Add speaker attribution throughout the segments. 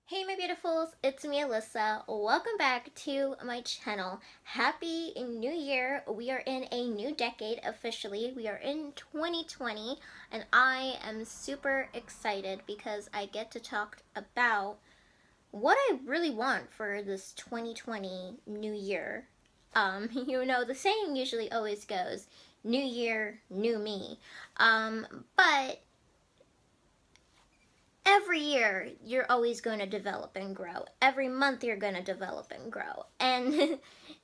Speaker 1: Hey my beautifuls, it's me Alyssa. Welcome back to my channel. Happy New Year. We are in a new decade officially. We are in 2020 and I am super excited because I get to talk about what I really want for this 2020 new year. The saying usually always goes, new year, new me. But every year you're always going to develop and grow. Every month you're going to develop and grow. And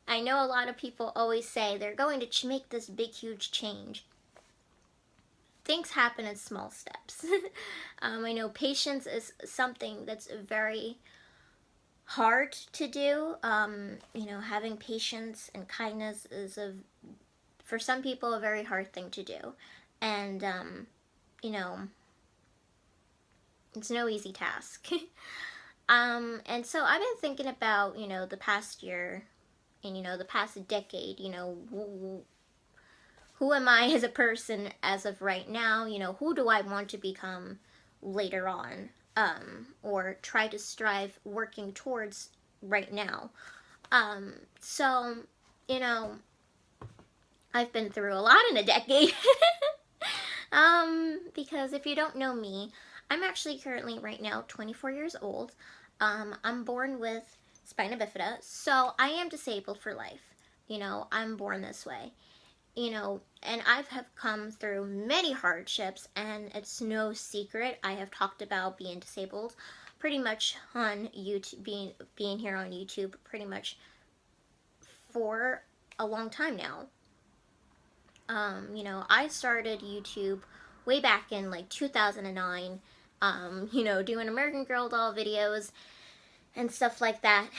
Speaker 1: I know a lot of people always say they're going to make this big, huge change. Things happen in small steps. I know patience is something that's very hard to do. Having patience and kindness is, for some people, a very hard thing to do. And, you know, it's no easy task. And so I've been thinking about, the past year and, the past decade, who am I as a person as of right now? Who do I want to become later on? Or try to strive working towards right now. So, you know, I've been through a lot in a decade. Because if you don't know me, I'm actually currently right now 24 years old. I'm born with spina bifida, so I am disabled for life. I'm born this way. And I have come through many hardships, and it's no secret. I have talked about being disabled pretty much on YouTube, being here on YouTube pretty much for a long time now. I started YouTube way back in like 2009, doing American Girl doll videos and stuff like that.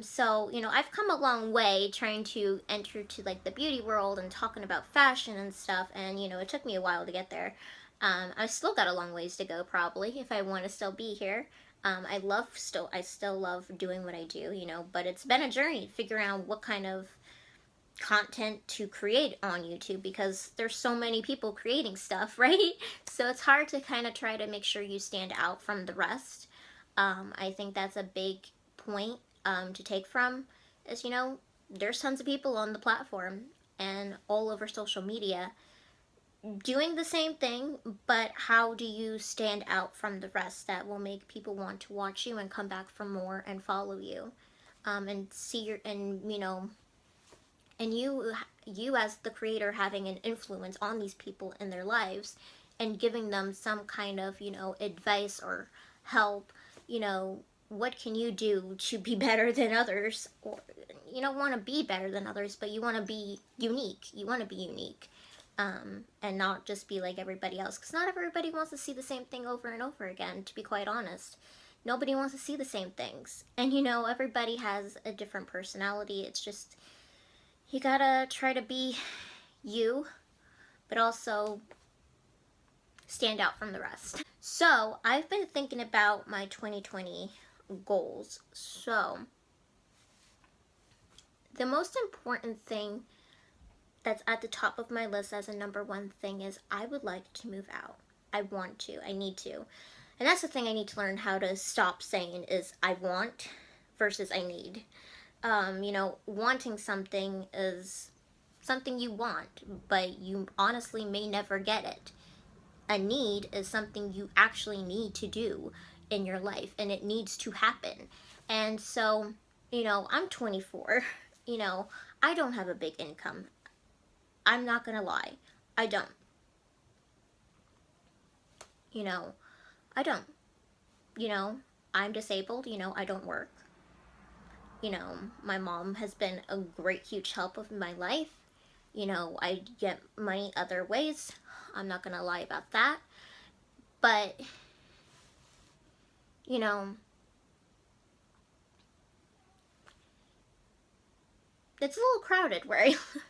Speaker 1: So, I've come a long way trying to enter to like the beauty world and talking about fashion and stuff, and it took me a while to get there. I still got a long ways to go probably if I want to still be here. I still love doing what I do, but it's been a journey figuring out what kind of content to create on YouTube because there's so many people creating stuff, right? So it's hard to kind of try to make sure you stand out from the rest. I think that's a big point to take from is, there's tons of people on the platform and all over social media doing the same thing, but how do you stand out from the rest that will make people want to watch you and come back for more and follow you, and see your, and you as the creator having an influence on these people in their lives and giving them some kind of advice or help. What can you do to be better than others? Or you don't want to be better than others, but you want to be unique. And not just be like everybody else, because not everybody wants to see the same thing over and over again, to be quite honest. Nobody wants to see the same things, and everybody has a different personality. It's just, you gotta try to be you, but also stand out from the rest. So, I've been thinking about my 2020 goals. So, the most important thing that's at the top of my list as a number one thing is I would like to move out. I want to. I need to. And that's the thing I need to learn how to stop saying is I want versus I need. Wanting something is something you want, but you honestly may never get it. A need is something you actually need to do in your life, and it needs to happen. And so, I'm 24. I don't have a big income. I'm not gonna lie. I don't. I don't. I'm disabled. I don't work. My mom has been a great, huge help of my life. I get money other ways. I'm not gonna lie about that. But, it's a little crowded where I live.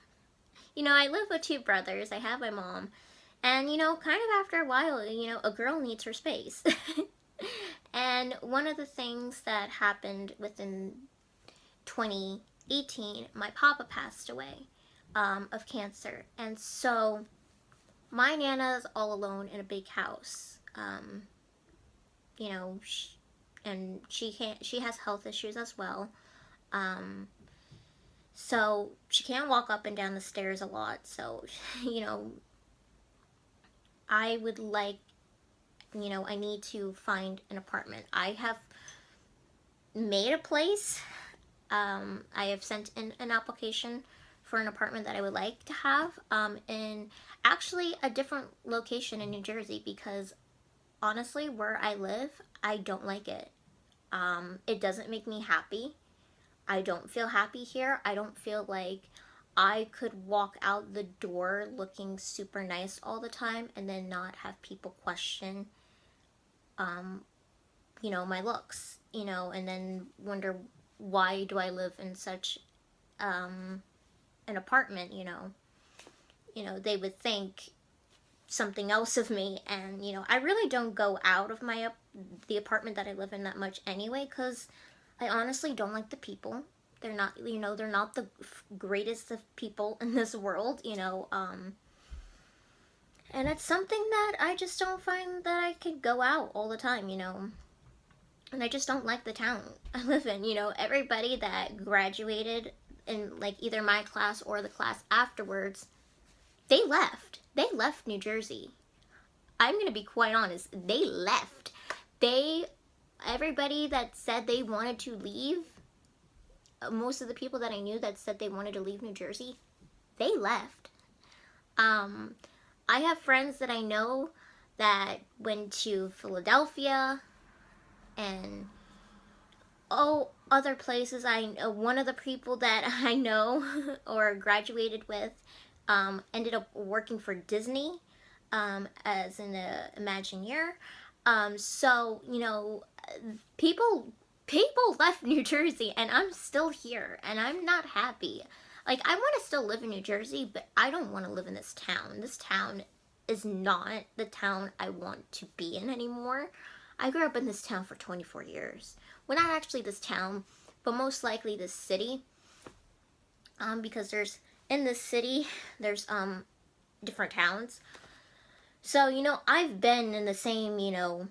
Speaker 1: I live with two brothers. I have my mom. And, kind of after a while, a girl needs her space. And one of the things that happened within 2018, my papa passed away of cancer. And so my Nana's all alone in a big house. You know, and she has health issues as well. So she can't walk up and down the stairs a lot. So, you know, I would like, you know, I need to find an apartment. I have made a place. I have sent in an application for an apartment that I would like to have in actually a different location in New Jersey, because honestly, where I live, I don't like it. It doesn't make me happy. I don't feel happy here. I don't feel like I could walk out the door looking super nice all the time and then not have people question, you know, my looks, you know, and then wonder why do I live in such an apartment, you know. You know, they would think something else of me, and you know, I really don't go out of the apartment that I live in that much anyway, because I honestly don't like the people. They're not, you know, they're not the greatest of people in this world, you know, and it's something that I just don't find that I could go out all the time, you know, and I just don't like the town I live in. You know, everybody that graduated in like either my class or the class afterwards, they left New Jersey. I'm going to be quite honest, they left. Everybody that said they wanted to leave, most of the people that I knew that said they wanted to leave New Jersey, they left. I have friends that I know that went to Philadelphia and other places. One of the people that I know or graduated with ended up working for Disney as an Imagineer. So, you know, people left New Jersey, and I'm still here, and I'm not happy. Like, I want to still live in New Jersey, but I don't want to live in this town. This town is not the town I want to be in anymore. I grew up in this town for 24 years. Well, not actually this town, but most likely this city. Because in this city, there's different towns. So, you know, I've been in the same, you know,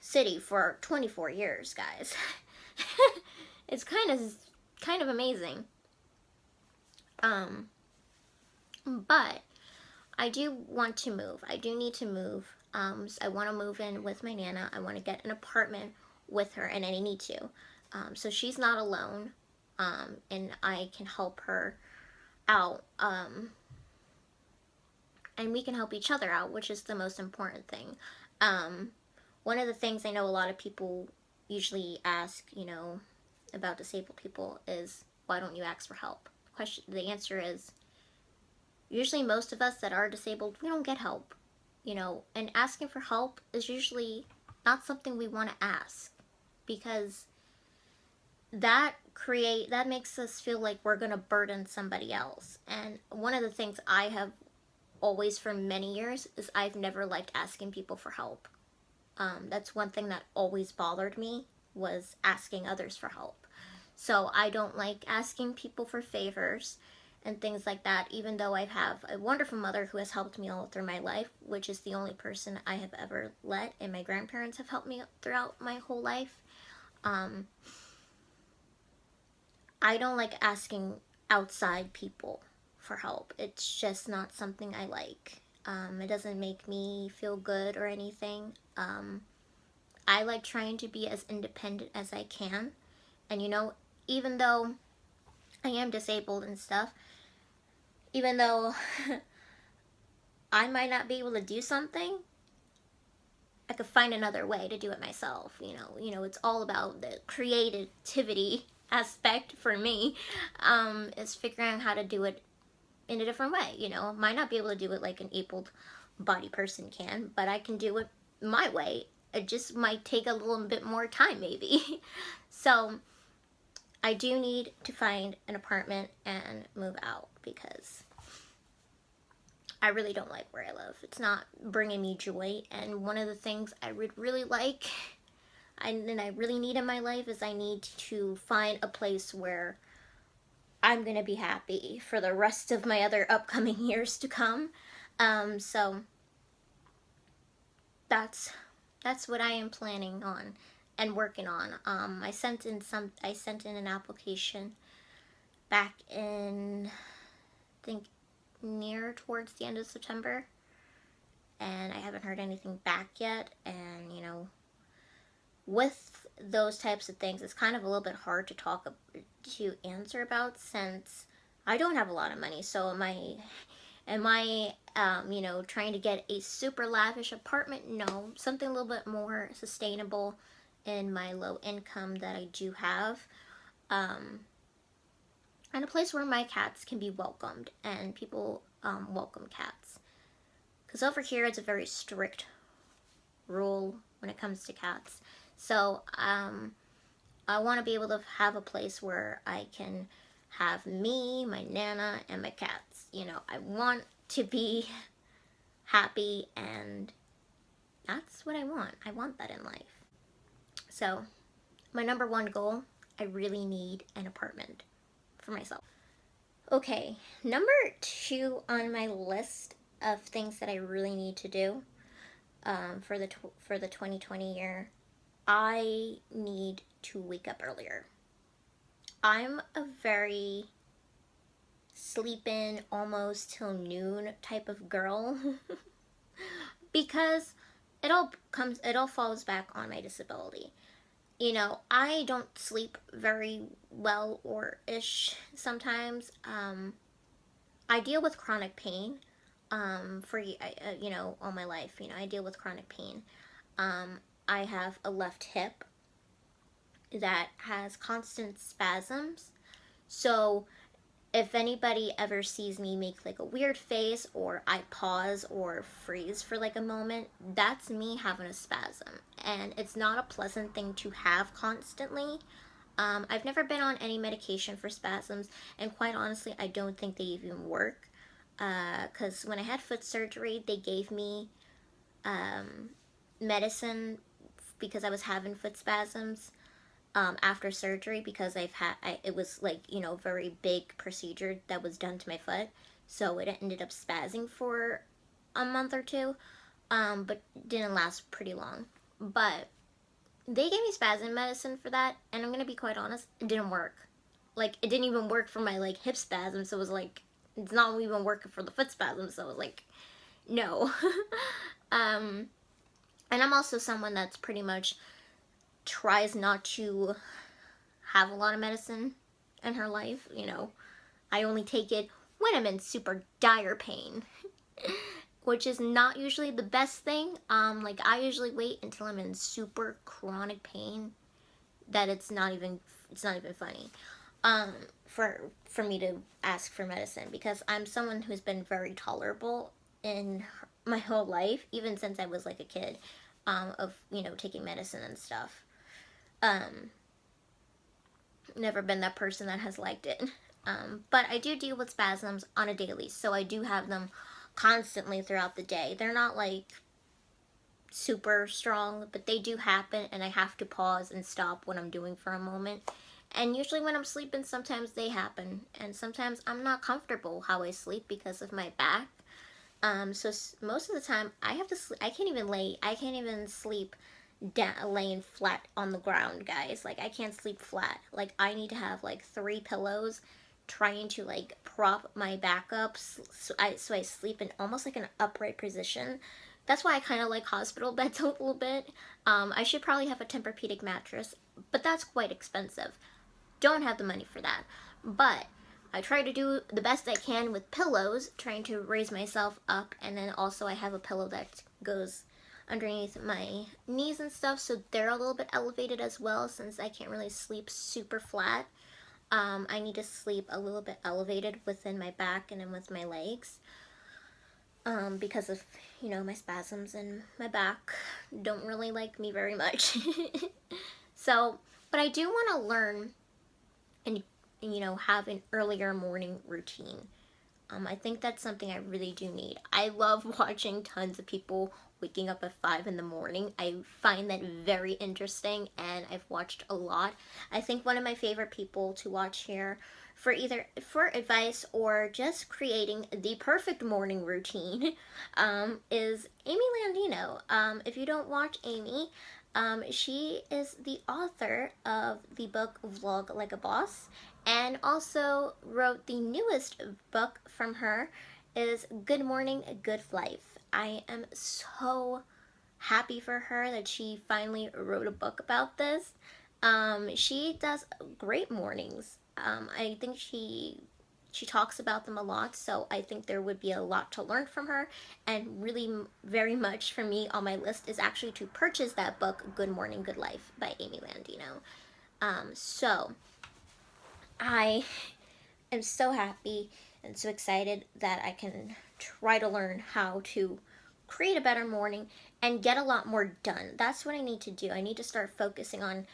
Speaker 1: city for 24 years, guys. It's kind of amazing. But I do want to move. I do need to move. So I want to move in with my Nana. I want to get an apartment with her, and I need to. So she's not alone, and I can help her out. And we can help each other out, which is the most important thing. One of the things I know a lot of people usually ask, you know, about disabled people is, why don't you ask for help? The answer is, usually most of us that are disabled, we don't get help, you know, and asking for help is usually not something we want to ask, because that makes us feel like we're going to burden somebody else. And one of the things I have always for many years is I've never liked asking people for help. That's one thing that always bothered me, was asking others for help. So I don't like asking people for favors and things like that, even though I have a wonderful mother who has helped me all through my life, which is the only person I have ever let, and my grandparents have helped me throughout my whole life. I don't like asking outside people for help. It's just not something I like. It doesn't make me feel good or anything. I like trying to be as independent as I can. And you know, even though I am disabled and stuff, even though I might not be able to do something, I could find another way to do it myself. You know, it's all about the creativity aspect for me, is figuring out how to do it in a different way. You know, might not be able to do it like an able body person can, but I can do it my way. It just might take a little bit more time, maybe. So I do need to find an apartment and move out, because I really don't like where I live. It's not bringing me joy. And one of the things I would really like, and I really need in my life, is I need to find a place where I'm going to be happy for the rest of my other upcoming years to come. So that's what I am planning on. and working on. I sent in an application back in, I think, near towards the end of September, and I haven't heard anything back yet. And you know, with those types of things, it's kind of a little bit hard to answer about, since I don't have a lot of money. So am I you know, trying to get a super lavish apartment? No, something a little bit more sustainable in my low income that I do have, and a place where my cats can be welcomed and people welcome cats. Because over here it's a very strict rule when it comes to cats. So I want to be able to have a place where I can have me, my Nana, and my cats. You know, I want to be happy, and that's what I want. I want that in life. So my number one goal, I really need an apartment for myself. Okay, number 2 on my list of things that I really need to do for the 2020 year, I need to wake up earlier. I'm a very sleep in almost till noon type of girl because it all falls back on my disability. You know, I don't sleep very well or ish sometimes. I deal with chronic pain for you know, all my life. You know, I deal with chronic pain. I have a left hip that has constant spasms. So if anybody ever sees me make like a weird face, or I pause or freeze for like a moment, that's me having a spasm. And it's not a pleasant thing to have constantly. I've never been on any medication for spasms, and quite honestly, I don't think they even work. Because when I had foot surgery, they gave me medicine because I was having foot spasms after surgery, because it was like, you know, very big procedure that was done to my foot, so it ended up spazzing for a month or two, but didn't last pretty long. But they gave me spasm medicine for that, and I'm gonna be quite honest, it didn't work. Like, it didn't even work for my like hip spasm, so it was like, it's not even working for the foot spasm, so it was like, no. And I'm also someone that's pretty much tries not to have a lot of medicine in her life. You know, I only take it when I'm in super dire pain, which is not usually the best thing. Like, I usually wait until I'm in super chronic pain that it's not even funny for me to ask for medicine, because I'm someone who's been very tolerable in my whole life, even since I was like a kid, of, you know, taking medicine and stuff. Never been that person that has liked it. But I do deal with spasms on a daily, so I do have them constantly throughout the day. They're not like super strong, but they do happen, and I have to pause and stop what I'm doing for a moment. And usually when I'm sleeping, sometimes they happen, and sometimes I'm not comfortable how I sleep because of my back. So most of the time I have to sleep. I can't even sleep laying flat on the ground, guys. Like, I can't sleep flat. Like, I need to have like 3 pillows trying to like prop my back up, so I sleep in almost like an upright position. That's why I kind of like hospital beds a little bit. I should probably have a Tempur-Pedic mattress, but that's quite expensive. Don't have the money for that. But I try to do the best I can with pillows, trying to raise myself up, and then also I have a pillow that goes underneath my knees and stuff, so they're a little bit elevated as well, since I can't really sleep super flat. I need to sleep a little bit elevated within my back and then with my legs, because of, you know, my spasms and my back don't really like me very much. So, but I do want to learn and, you know, have an earlier morning routine. I think that's something I really do need. I love watching tons of people waking up at 5 in the morning. I find that very interesting, and I've watched a lot. I think one of my favorite people to watch here for advice or just creating the perfect morning routine, is Amy Landino. If you don't watch Amy, she is the author of the book Vlog Like a Boss, and also wrote the newest book from her is Good Morning, Good Life. I am so happy for her that she finally wrote a book about this. She does great mornings. I think she talks about them a lot, so I think there would be a lot to learn from her. And really, very much for me on my list is actually to purchase that book, Good Morning, Good Life by Amy Landino. So I am so happy and so excited that I can try to learn how to create a better morning and get a lot more done. That's what I need to do. I need to start focusing on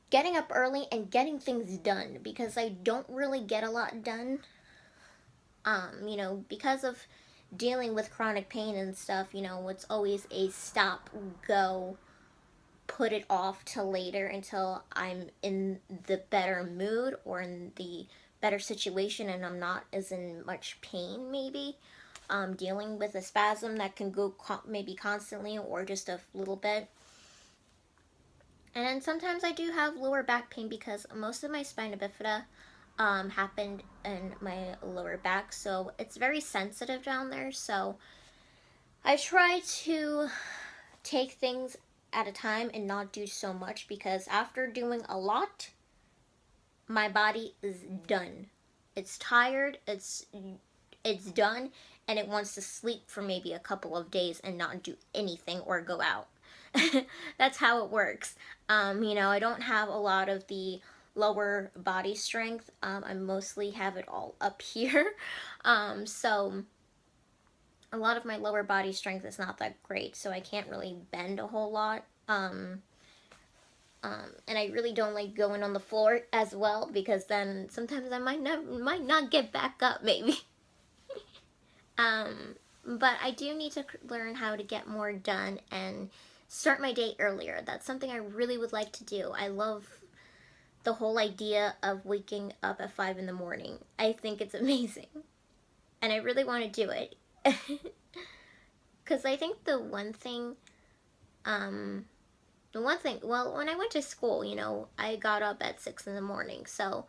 Speaker 1: getting up early and getting things done, because I don't really get a lot done. Because of dealing with chronic pain and stuff, it's always a stop, go, put it off till later until I'm in the better mood or in the better situation and I'm not as in much pain, maybe. Dealing with a spasm that can go maybe constantly or just a little bit. And then sometimes I do have lower back pain because most of my spina bifida happened in my lower back, so it's very sensitive down there. So I try to take things at a time and not do so much, because after doing a lot, my body is done. It's tired, it's done, and it wants to sleep for maybe a couple of days and not do anything or go out. That's how it works. I don't have a lot of the lower body strength. I mostly have it all up here. So a lot of my lower body strength is not that great, so I can't really bend a whole lot. And I really don't like going on the floor as well, because then sometimes I might not get back up, maybe. But I do need to learn how to get more done and start my day earlier. That's something I really would like to do. I love the whole idea of waking up at 5 in the morning. I think it's amazing. And I really want to do it. Because I think the one thing, well, when I went to school, I got up at 6 in the morning. So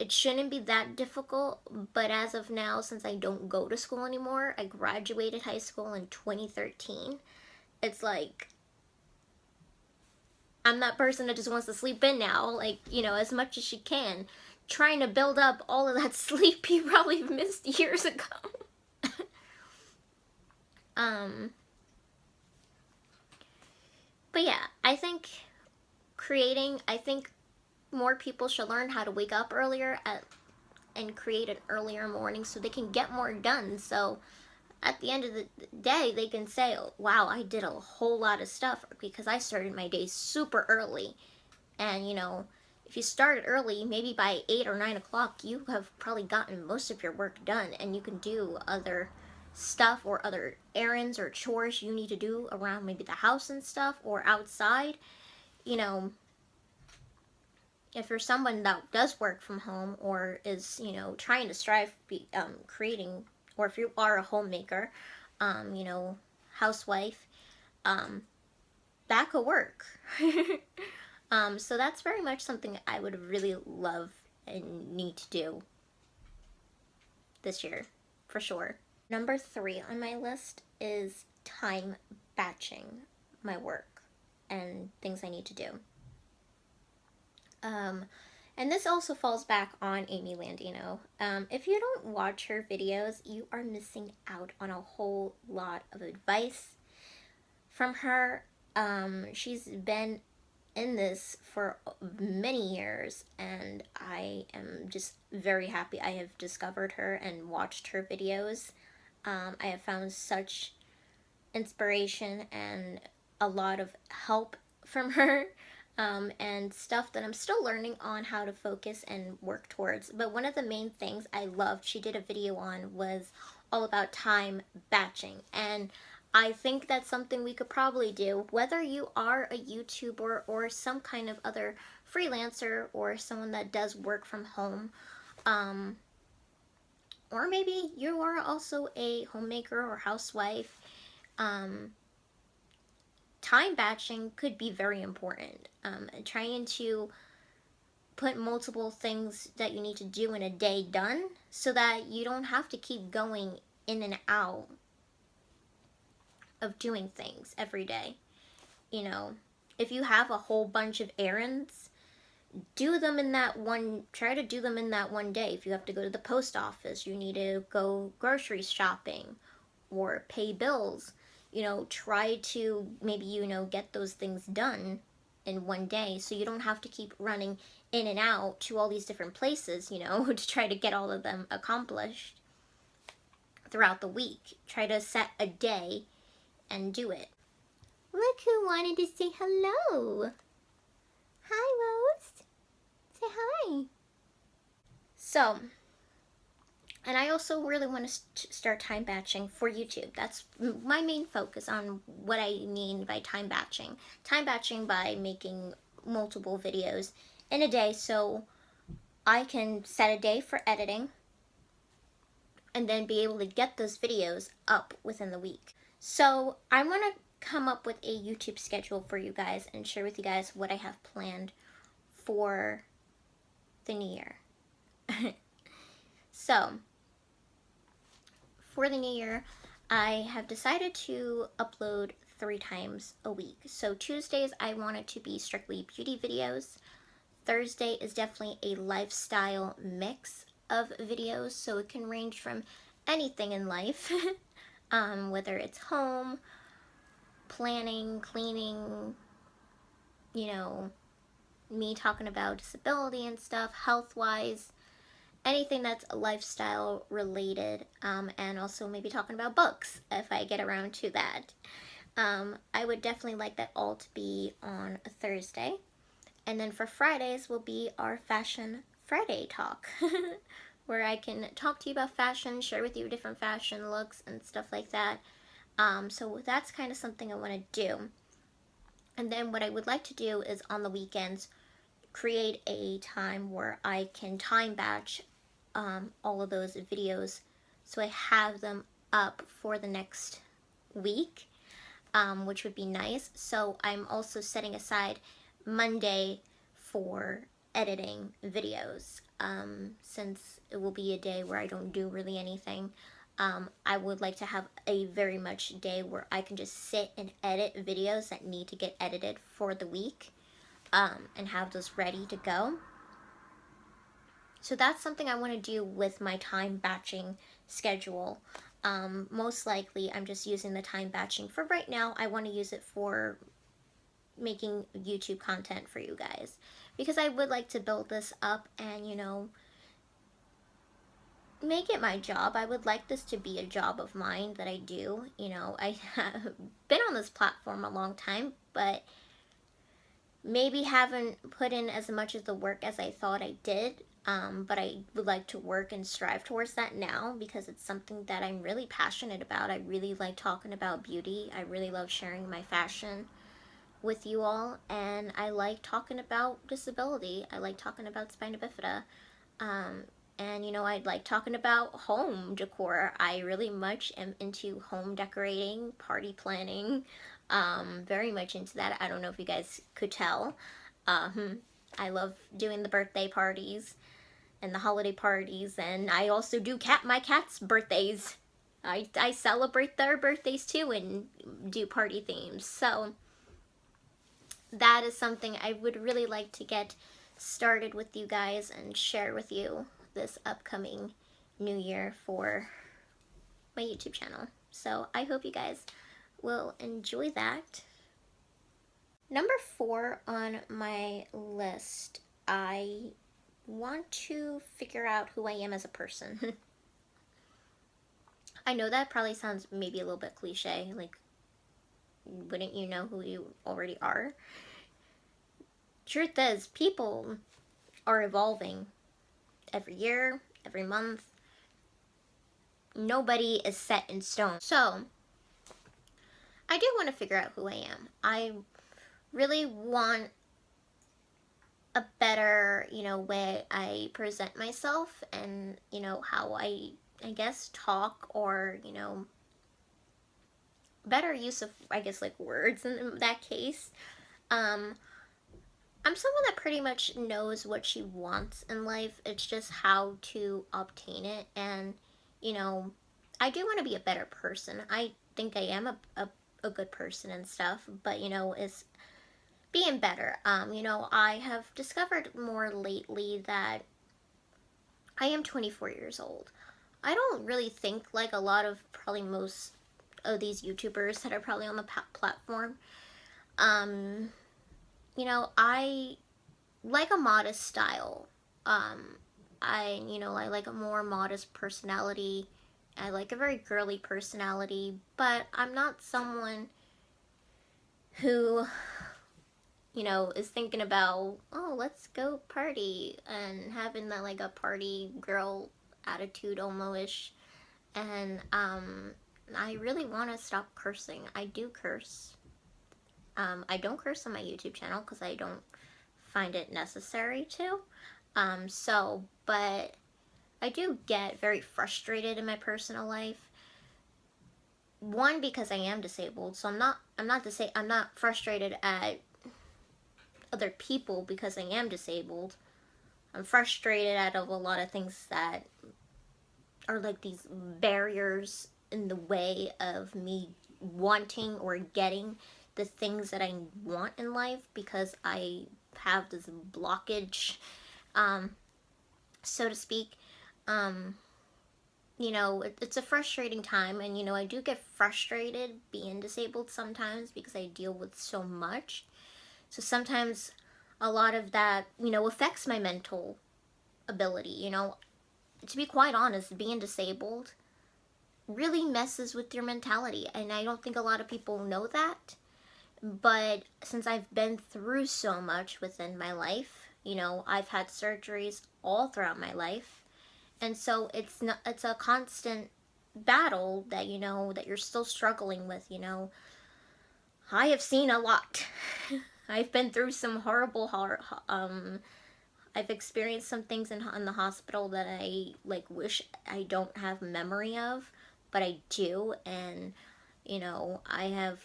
Speaker 1: it shouldn't be that difficult, but as of now, since I don't go to school anymore, I graduated high school in 2013, it's like, I'm that person that just wants to sleep in now, like, as much as you can, trying to build up all of that sleep you probably missed years ago. But yeah, I think more people should learn how to wake up earlier and create an earlier morning so they can get more done. So at the end of the day, they can say, wow, I did a whole lot of stuff because I started my day super early. And, if you started early, maybe by 8 or 9 o'clock, you have probably gotten most of your work done, and you can do other stuff or other errands or chores you need to do around maybe the house and stuff or outside. If you're someone that does work from home or is, trying to strive creating, or if you are a homemaker, housewife, that could work. So that's very much something I would really love and need to do this year, for sure. Number 3 on my list is time batching my work and things I need to do. And this also falls back on Amy Landino. If you don't watch her videos, you are missing out on a whole lot of advice from her. She's been in this for many years, and I am just very happy I have discovered her and watched her videos. I have found such inspiration and a lot of help from her. And stuff that I'm still learning on how to focus and work towards. But one of the main things I loved she did a video on was all about time batching. And I think that's something we could probably do, whether you are a YouTuber or some kind of other freelancer or someone that does work from home. Or maybe you are also a homemaker or housewife. Time batching could be very important. Trying to put multiple things that you need to do in a day done so that you don't have to keep going in and out of doing things every day. You know, if you have a whole bunch of errands, do them in that one, try to do them in that one day. If you have to go to the post office, you need to go grocery shopping or pay bills, you know, try to maybe, you know, get those things done in one day so you don't have to keep running in and out to all these different places, you know, to try to get all of them accomplished throughout the week. Try to set a day and do it. Look who wanted to say hello. Hi, Rose. Say hi. So, and I also really want to start time batching for YouTube. That's my main focus on what I mean by time batching. Time batching by making multiple videos in a day so I can set a day for editing and then be able to get those videos up within the week. So I want to come up with a YouTube schedule for you guys and share with you guys what I have planned for the new year. So, for the new year, I have decided to upload 3 times a week. So Tuesdays, I want it to be strictly beauty videos. Thursday is definitely a lifestyle mix of videos, so it can range from anything in life, whether it's home, planning, cleaning, you know, me talking about disability and stuff, health-wise, anything that's lifestyle related, and also maybe talking about books if I get around to that. I would definitely like that all to be on a Thursday. And then for Fridays will be our Fashion Friday talk, where I can talk to you about fashion, share with you different fashion looks and stuff like that. So that's kind of something I want to do. And then what I would like to do is on the weekends, create a time where I can time batch all of those videos so I have them up for the next week, which would be nice. So I'm also setting aside Monday for editing videos, since it will be a day where I don't do really anything. I would like to have a very much day where I can just sit and edit videos that need to get edited for the week, and have those ready to go. So that's something I want to do with my time batching schedule. Most likely I'm just using the time batching for right now. I want to use it for making YouTube content for you guys, because I would like to build this up and, you know, make it my job. I would like this to be a job of mine that I do. You know, I have been on this platform a long time, but maybe haven't put in as much of the work as I thought I did. But I would like to work and strive towards that now, because it's something that I'm really passionate about. I really like talking about beauty. I really love sharing my fashion with you all, and I like talking about disability. I like talking about spina bifida. And, you know, I like talking about home decor. I really much am into home decorating, party planning, very much into that. I don't know if you guys could tell. I love doing the birthday parties and the holiday parties, and I also do my cat's birthdays. I celebrate their birthdays too and do party themes. So that is something I would really like to get started with you guys and share with you this upcoming new year for my YouTube channel. So I hope you guys will enjoy that. Number 4 on my list, I want to figure out who I am as a person. I know that probably sounds maybe a little bit cliche, like, wouldn't you know who you already are? Truth is, people are evolving every year, every month. Nobody is set in stone. So I do want to figure out who I am. I really want a better, way I present myself, and, how I guess, talk, or, better use of, I guess, like, words in that case. Um, I'm someone that pretty much knows what she wants in life. It's just how to obtain it. And, you know, I do want to be a better person. I think I am a good person and stuff, but, it's being better. I have discovered more lately that I am 24 years old. I don't really think like a lot of, probably most of these YouTubers that are probably on the platform. Um, I like a modest style. Um, I like a more modest personality. I like a very girly personality, but I'm not someone who, is thinking about, oh, let's go party, and having that, like, a party girl attitude almost. And, I really want to stop cursing. I do curse. I don't curse on my YouTube channel because I don't find it necessary to. But I do get very frustrated in my personal life. One, because I am disabled, so I'm not frustrated at other people because I am disabled. I'm frustrated at a lot of things that are like these barriers in the way of me wanting or getting the things that I want in life, because I have this blockage, um, so to speak. Um, it's a frustrating time, and, I do get frustrated being disabled sometimes because I deal with so much. So sometimes a lot of that, affects my mental ability. To be quite honest, being disabled really messes with your mentality, and I don't think a lot of people know that. But since I've been through so much within my life, I've had surgeries all throughout my life, and so it's a constant battle that, that you're still struggling with. I have seen a lot. I've been through some horrible I've experienced some things in the hospital that I, like, wish I don't have memory of, but I do. And, I have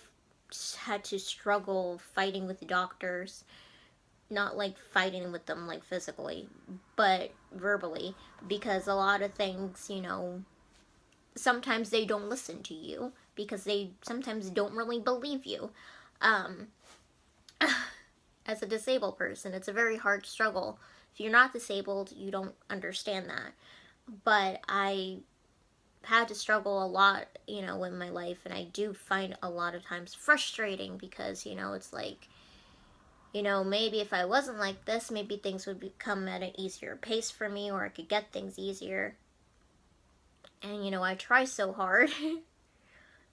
Speaker 1: had to struggle fighting with the doctors, not like fighting with them like physically, but verbally, because a lot of things, sometimes they don't listen to you because they sometimes don't really believe you. Um, as a disabled person, it's a very hard struggle. If you're not disabled, you don't understand that. But I had to struggle a lot, in my life, and I do find a lot of times frustrating because, it's like, maybe if I wasn't like this, maybe things would come at an easier pace for me, or I could get things easier. And, I try so hard.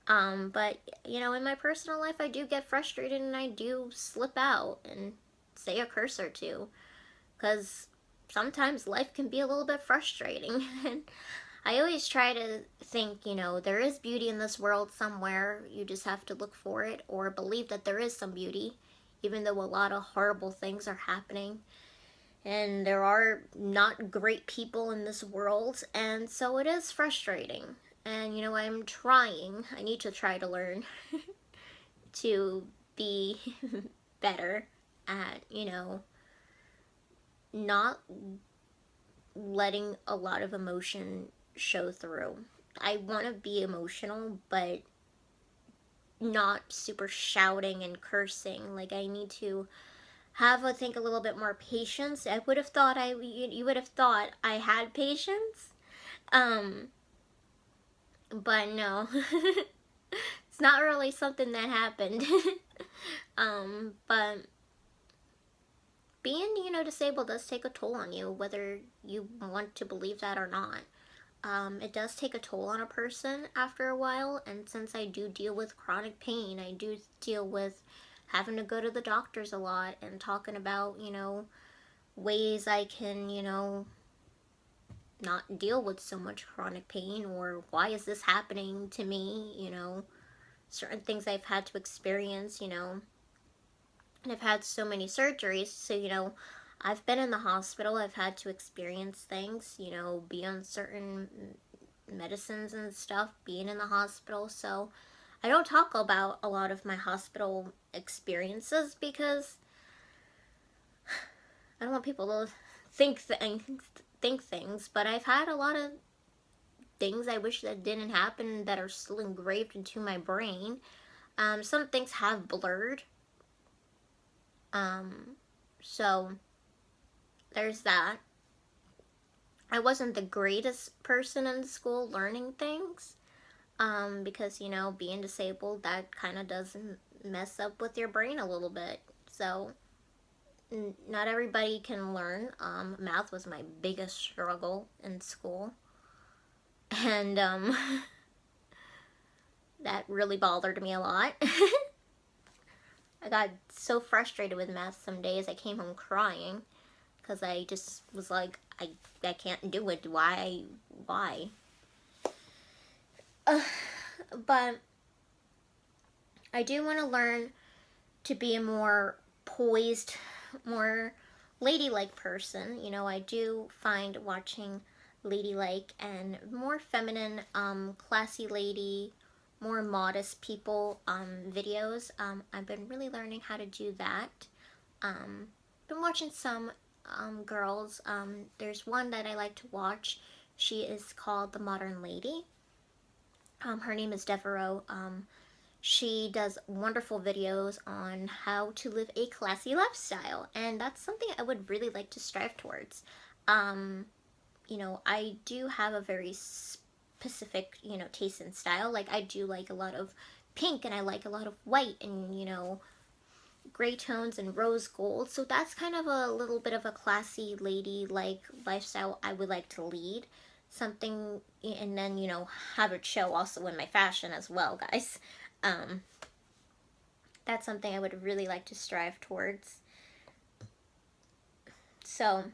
Speaker 1: But, in my personal life, I do get frustrated and I do slip out and say a curse or two. Because sometimes life can be a little bit frustrating. And I always try to think, there is beauty in this world somewhere. You just have to look for it, or believe that there is some beauty, even though a lot of horrible things are happening. And there are not great people in this world, and so it is frustrating. And, I'm trying. I need to try to learn to be better at, not letting a lot of emotion show through. I want to be emotional, but not super shouting and cursing. Like, I need to have, I think, a little bit more patience. You would have thought I had patience. But no. It's not really something that happened. But being, disabled does take a toll on you, whether you want to believe that or not. It does take a toll on a person after a while, and since I do deal with chronic pain, I do deal with having to go to the doctors a lot and talking about, ways I can, not deal with so much chronic pain, or why is this happening to me, certain things I've had to experience, you know, and I've had so many surgeries, so, you know, I've been in the hospital, I've had to experience things, you know, be on certain medicines and stuff, being in the hospital, so I don't talk about a lot of my hospital experiences because I don't want people to think things, but I've had a lot of things I wish that didn't happen that are still engraved into my brain. Some things have blurred. So there's that. I wasn't the greatest person in school learning things. Because, you know, being disabled, that kind of does mess up with your brain a little bit. So not everybody can learn. Math was my biggest struggle in school. And that really bothered me a lot. I got so frustrated with math some days I came home crying because I just was like, I can't do it. Why? But I do want to learn to be a more poised, more ladylike person. You know, I do find watching Ladylike and more feminine, classy lady, more modest people videos. I've been really learning how to do that. Been watching some girls. There's one that I like to watch. She is called The Modern Lady. Her name is Devereaux. She does wonderful videos on how to live a classy lifestyle, and that's something I would really like to strive towards. You know, I do have a very specific, you know, taste and style. Like, I do like a lot of pink, and I like a lot of white, and, you know, gray tones and rose gold. So that's kind of a little bit of a classy lady-like lifestyle I would like to lead. Something, and then, you know, have it show also in my fashion as well, guys. That's something I would really like to strive towards. So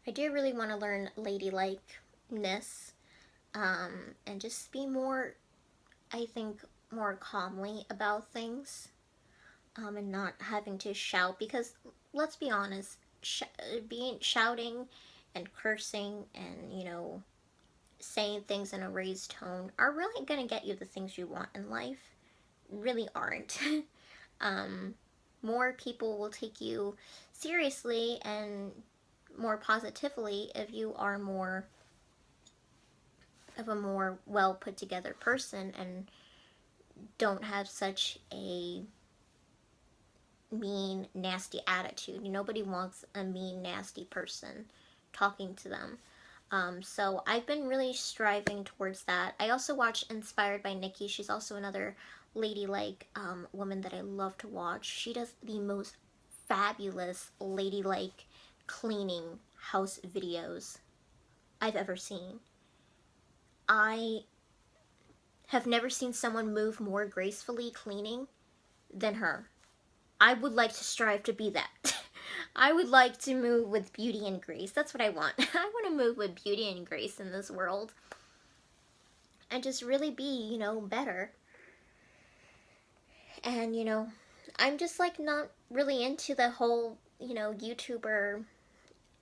Speaker 1: I do really want to learn ladylikeness, and just be more, I think, more calmly about things, and not having to shout, because let's be honest, shouting and cursing and, you know, saying things in a raised tone are really going to get you the things you want in life. Really aren't. More people will take you seriously and more positively if you are more of a more well put together person and don't have such a mean, nasty attitude. Nobody wants a mean, nasty person talking to them. So I've been really striving towards that. I also watch Inspired by Nikki. She's also another ladylike woman that I love to watch. She does the most fabulous ladylike cleaning house videos I've ever seen. I have never seen someone move more gracefully cleaning than her. I would like to strive to be that. I would like to move with beauty and grace. That's what I want. I want to move with beauty and grace in this world. And just really be, you know, better. And, you know, I'm just like not really into the whole, you know,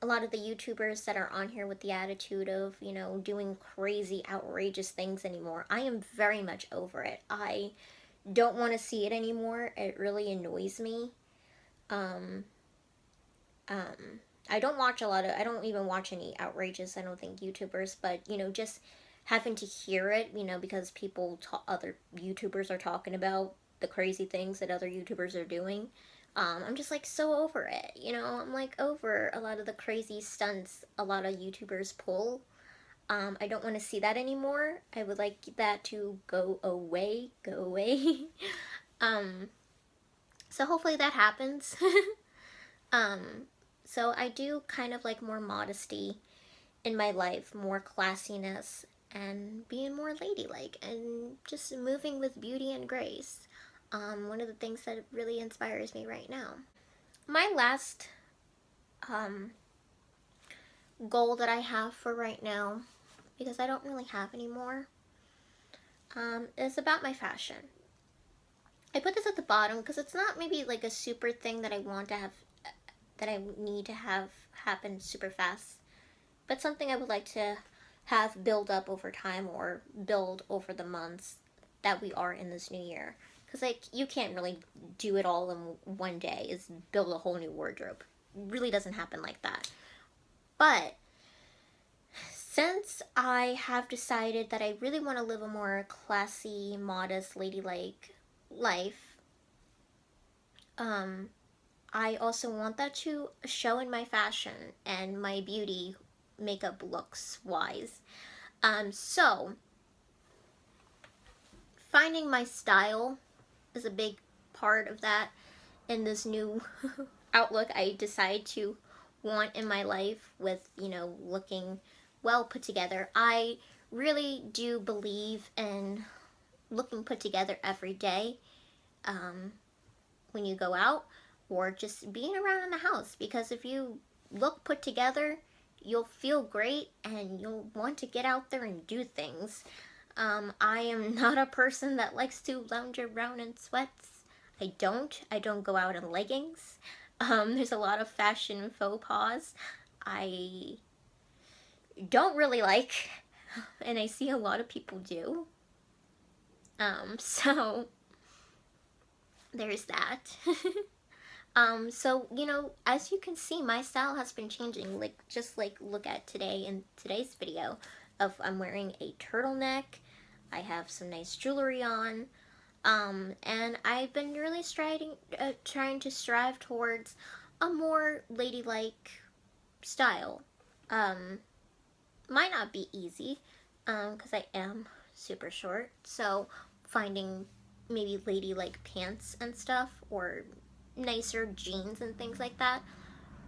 Speaker 1: a lot of the YouTubers that are on here with the attitude of, you know, doing crazy, outrageous things anymore. I am very much over it. I don't want to see it anymore. It really annoys me. I don't even watch any outrageous, I don't think, YouTubers, but, you know, just having to hear it, you know, because other YouTubers are talking about the crazy things that other YouTubers are doing. I'm just like so over it, you know. I'm like over a lot of the crazy stunts a lot of YouTubers pull. I don't want to see that anymore. I would like that to go away. So hopefully that happens. So I do kind of like more modesty in my life, more classiness, and being more ladylike, and just moving with beauty and grace. One of the things that really inspires me right now. My last goal that I have for right now, because I don't really have any more, is about my fashion. I put this at the bottom because it's not maybe like a super thing that I want to have, that I need to have happen super fast, but something I would like to have build up over time or build over the months that we are in this new year. Because like you can't really do it all in one day, is build a whole new wardrobe. It really doesn't happen like that. But since I have decided that I really want to live a more classy, modest, ladylike life, um, I also want that to show in my fashion and my beauty makeup looks wise. So finding my style is a big part of that in this new outlook I decide to want in my life with, looking well put together. I really do believe in looking put together every day, when you go out or just being around in the house, because if you look put together, you'll feel great and you'll want to get out there and do things. I am not a person that likes to lounge around in sweats. I don't go out in leggings. There's a lot of fashion faux pas I don't really like, and I see a lot of people do. So there's that. So, as you can see, my style has been changing. Like, just like look at today in today's video of I'm wearing a turtleneck. I have some nice jewelry on. And I've been really trying to strive towards a more ladylike style. Might not be easy, because I am super short. So finding maybe ladylike pants and stuff, or nicer jeans and things like that,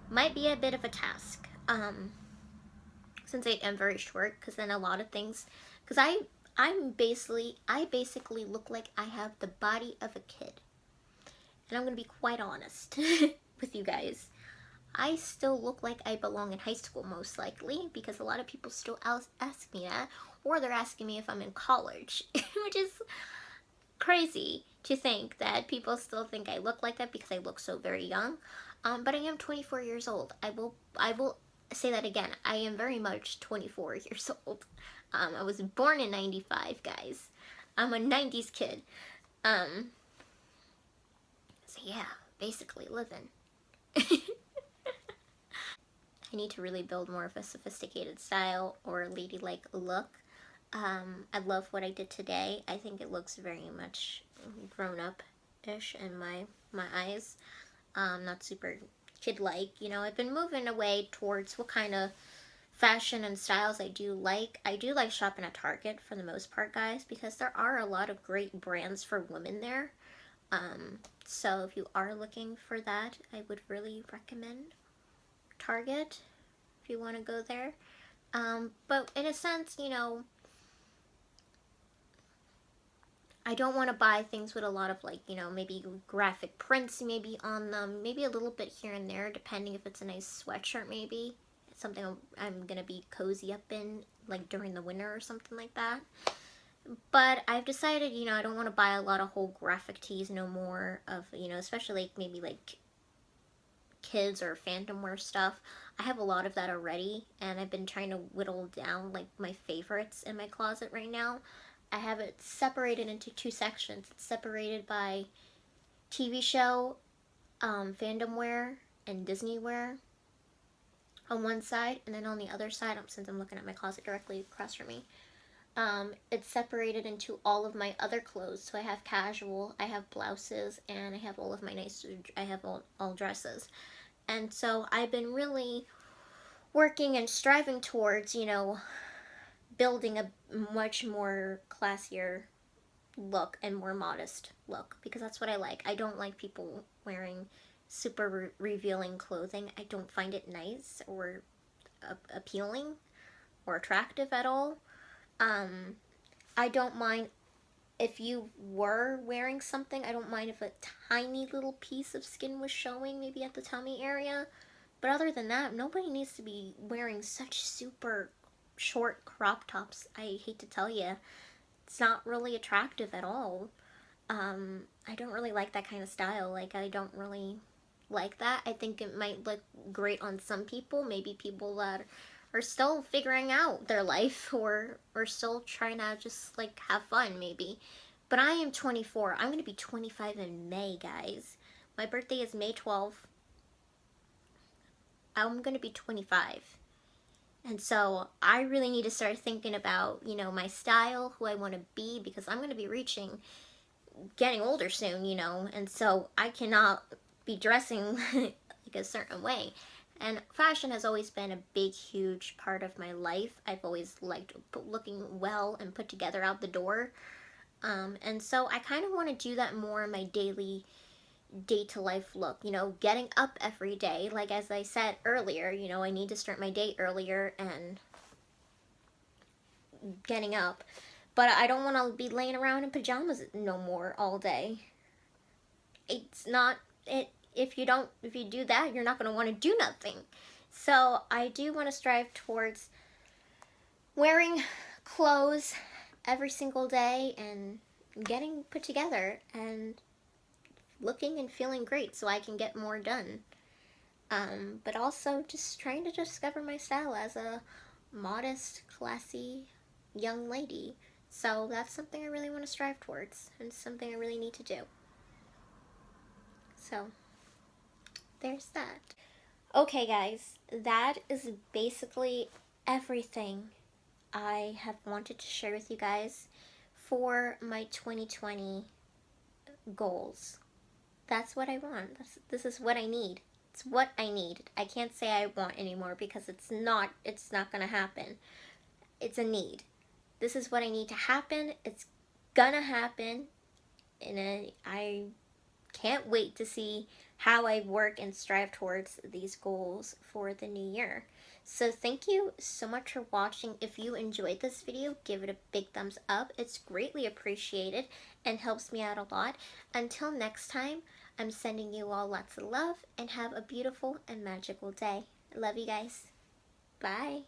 Speaker 1: might be a bit of a task. Since I am very short, because then a lot of things, because I basically look like I have the body of a kid, and I'm gonna be quite honest with you guys. I still look like I belong in high school, most likely, because a lot of people still ask me that, or they're asking me if I'm in college, which is crazy to think that people still think I look like that because I look so very young. But I am 24 years old. I will say that again. I am very much 24 years old. I was born in 95, guys. I'm a 90s kid. So yeah, basically living. I need to really build more of a sophisticated style or ladylike look. I love what I did today. I think it looks very much grown up-ish in my eyes. Not super kid-like. I've been moving away towards what kind of fashion and styles I do like. I do like shopping at Target for the most part, guys, because there are a lot of great brands for women there. So if you are looking for that, I would really recommend Target if you want to go there. But in a sense, I don't want to buy things with a lot of maybe graphic prints maybe on them, maybe a little bit here and there, depending if it's a nice sweatshirt maybe. It's something I'm going to be cozy up in, like during the winter or something like that. But I've decided, I don't want to buy a lot of whole graphic tees no more of, especially maybe kids or fandom wear stuff. I have a lot of that already, and I've been trying to whittle down my favorites in my closet right now. I have it separated into two sections. It's separated by TV show, fandom wear, and Disney wear on one side, and then on the other side, since I'm looking at my closet directly across from me, it's separated into all of my other clothes. So I have casual, I have blouses, and I have all of my I have all dresses. And so I've been really working and striving towards, building a much more classier look and more modest look, because that's what I like. I don't like people wearing super revealing clothing. I don't find it nice or appealing or attractive at all. I don't mind if you were wearing something. I don't mind if a tiny little piece of skin was showing, maybe at the tummy area. But other than that, nobody needs to be wearing such super short crop tops. I hate to tell you, it's not really attractive at all. I don't really like that kind of style. Like, I don't really like that. I think it might look great on some people, maybe people that are still figuring out their life or still trying to just like have fun maybe. But I am 24. I'm going to be 25 in May, guys. My birthday is May 12th. I'm going to be 25. And so I really need to start thinking about, you know, my style, who I want to be, because I'm going to be getting older soon, you know, and so I cannot be dressing like a certain way. And fashion has always been a big, huge part of my life. I've always liked looking well and put together out the door. And so I kind of want to do that more in my daily day to life look, you know, getting up every day. Like as I said earlier, you know, I need to start my day earlier and getting up. But I don't want to be laying around in pajamas no more all day. It's not it if you do that, you're not going to want to do nothing. So I do want to strive towards wearing clothes every single day and getting put together and looking and feeling great so I can get more done. But also just trying to discover my style as a modest, classy young lady. So that's something I really want to strive towards and something I really need to do. So there's that. Okay guys, that is basically everything I have wanted to share with you guys for my 2020 goals. That's what I want. This is what I need. It's what I need. I can't say I want anymore because it's not gonna happen. It's a need. This is what I need to happen. It's gonna happen. And I can't wait to see how I work and strive towards these goals for the new year. So thank you so much for watching. If you enjoyed this video, give it a big thumbs up. It's greatly appreciated and helps me out a lot. Until next time, I'm sending you all lots of love and have a beautiful and magical day. I love you guys. Bye.